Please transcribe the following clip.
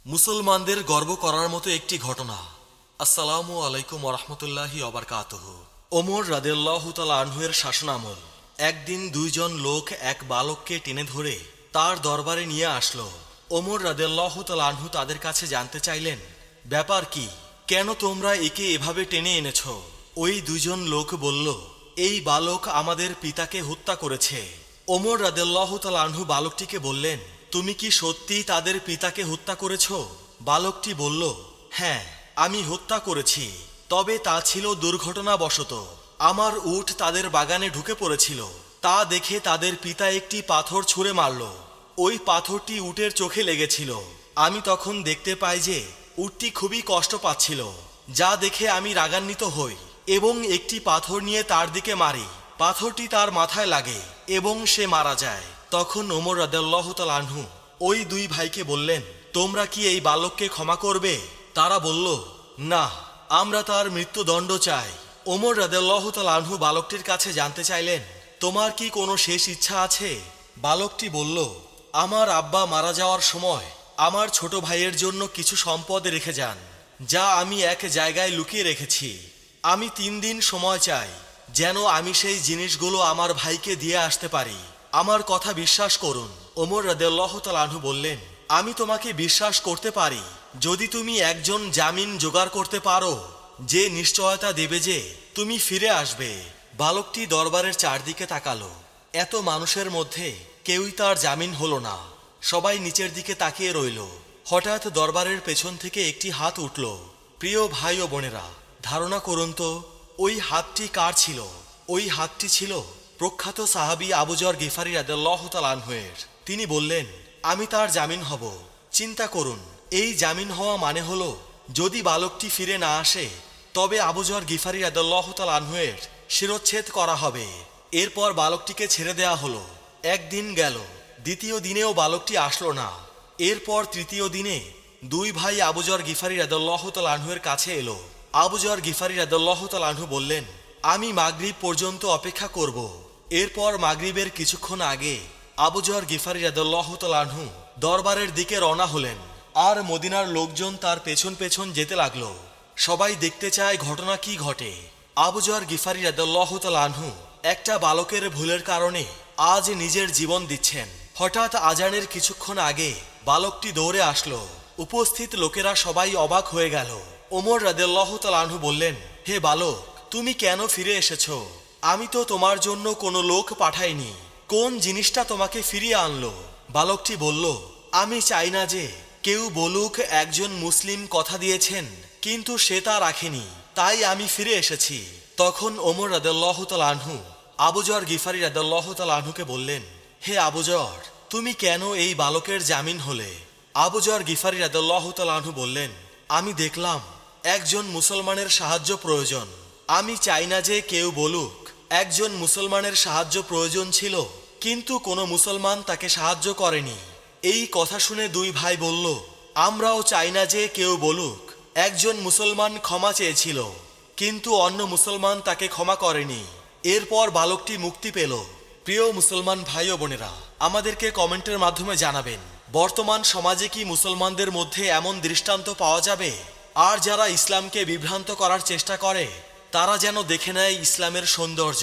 মুসলমানদের গর্ব করার মতো একটি ঘটনা। আসসালামু আলাইকুম ওরহমতুল্লাহি ওবারকাতুহু। ওমর রাদিয়াল্লাহু তাআলা আনহুয়ের শাসনামল একদিন দুইজন লোক এক বালককে টেনে ধরে তার দরবারে নিয়ে আসলো। ওমর রাদিয়াল্লাহু তাআলা আনহু তাদের কাছে জানতে চাইলেন, ব্যাপার কি, কেন তোমরা একে এভাবে টেনে এনেছ? ওই দুইজন লোক বলল, এই বালক আমাদের পিতাকে হত্যা করেছে। ওমর রাদিয়াল্লাহু তাআলা আনহু বালকটিকে বললেন, তুমি কি সত্যি তাদের পিতাকে হত্যা করেছ? বালকটি বলল, হ্যাঁ, আমি হত্যা করেছি, তবে তা ছিল দুর্ঘটনাবশত। আমার উট তাদের বাগানে ঢুকে পড়েছিল, তা দেখে তাদের পিতা একটি পাথর ছুঁড়ে মারল। ওই পাথরটি উটের চোখে লেগেছিল। আমি তখন দেখতে পাই যে উটটি খুবই কষ্ট পাচ্ছিল, যা দেখে আমি রাগান্বিত হই এবং একটি পাথর নিয়ে তার দিকে মারি। পাথরটি তার মাথায় লাগে এবং সে মারা যায়। তখন ওমর রাদিয়াল্লাহু তাআলা আনহু ওই দুই ভাইকে বললেন, তোমরা কি এই বালককে ক্ষমা করবে? তারা বলল, না, আমরা তার মৃত্যুদণ্ড চাই। ওমর রাদিয়াল্লাহু তাআলা আনহু বালকটির কাছে জানতে চাইলেন, তোমার কি কোনো শেষ ইচ্ছা আছে? বালকটি বলল, আমার আব্বা মারা যাওয়ার সময় আমার ছোট ভাইয়ের জন্য কিছু সম্পদ রেখে যান, যা আমি এক জায়গায় লুকিয়ে রেখেছি। আমি 3 দিন সময় চাই, যেন আমি সেই জিনিসগুলো আমার ভাইকে দিয়ে আসতে পারি। আমার কথা বিশ্বাস করুন। ওমর রাদিয়াল্লাহু তাআলা আনহু বললেন, আমি তোমাকে বিশ্বাস করতে পারি যদি তুমি একজন জামিন জোগাড় করতে পারো, যে নিশ্চয়তা দেবে যে তুমি ফিরে আসবে। বালকটি দরবারের চারদিকে তাকালো। এত মানুষের মধ্যে কেউই তার জামিন হলো না। সবাই নিচের দিকে তাকিয়ে রইল। হঠাৎ দরবারের পেছন থেকে একটি হাত উঠল। প্রিয় ভাই ও বোনেরা, ধারণা করুন তো ওই হাতটি কার ছিল? ওই হাতটি ছিল প্রখ্যাত সাহাবী আবু যর গিফারী রাদিয়াল্লাহু তাআলা আনহুয়ের। তিনি বললেন, আমি তার জামিন হব। চিন্তা করুন, এই জামিন হওয়া মানে হলো যদি বালকটি ফিরে না আসে তবে আবু যর গিফারী রাদিয়াল্লাহু তাআলা আনহুয়ের শিরচ্ছেদ করা হবে। এরপর বালকটিকে ছেড়ে দেয়া হলো। একদিন গেল, দ্বিতীয় দিনেও বালকটি আসলো না। এরপর তৃতীয় দিনে দুই ভাই আবু যর গিফারী রাদিয়াল্লাহু তাআলা আনহুয়ের কাছে এলো। আবু যর গিফারী রাদিয়াল্লাহু তাআলা আনহু বললেন, আমি মাগরিব পর্যন্ত অপেক্ষা করব। এরপর মাগরিবের কিছুক্ষণ আগে আবু যর গিফারী রাদিয়াল্লাহু তাআলা আনহু দরবারের দিকে রওনা হলেন, আর মদিনার লোকজন তার পেছন পেছন যেতে লাগলো। সবাই দেখতে চায় ঘটনা কি ঘটে। আবু যর গিফারী রাদিয়াল্লাহু তাআলা আনহু একটা বালকের ভুলের কারণে আজ নিজের জীবন দিচ্ছেন। হঠাৎ আজানের কিছুক্ষণ আগে বালকটি দৌড়ে আসলো। উপস্থিত লোকেরা সবাই অবাক হয়ে গেল। ওমর রাদিয়াল্লাহু তাআলা আনহু বললেন, হে বালক, তুমি কেন ফিরে এসেছো? আমি তো তোমার জন্য কোনো লোক পাঠাইনি। কোন জিনিসটা তোমাকে ফিরিয়ে আনলো? বালকটি বলল, আমি চাই না যে কেউ বলুক একজন মুসলিম কথা দিয়েছেন কিন্তু সে তা রাখেনি, তাই আমি ফিরে এসেছি। তখন ওমর রাদিয়াল্লাহু তাআলা আনহু আবু যর গিফারী রাদিয়াল্লাহু তাআলা আনহুকে বললেন, হে আবু যর, তুমি কেন এই বালকের জামিন হলে? আবু যর গিফারী রাদিয়াল্লাহু তাআলা আনহু বললেন, আমি দেখলাম একজন মুসলমানের সাহায্য প্রয়োজন। আমি চাই না যে কেউ বলুক একজন মুসলমানের সাহায্য প্রয়োজন ছিল কিন্তু কোনো মুসলমান তাকে সাহায্য করেনি। এই কথা শুনে দুই ভাই বলল, আমরাও চাই না যে কেউ বলুক একজন মুসলমান ক্ষমা চেয়েছিল কিন্তু অন্য মুসলমান তাকে ক্ষমা করেনি। এরপর বালকটি মুক্তি পেল। প্রিয় মুসলমান ভাই ও বোনেরা, আমাদেরকে কমেন্টের মাধ্যমে জানাবেন, বর্তমান সমাজে কি মুসলমানদের মধ্যে এমন দৃষ্টান্ত পাওয়া যাবে? আর যারা ইসলামকে বিভ্রান্ত করার চেষ্টা করে তারা যেন দেখে নেয় ইসলামের সৌন্দর্য।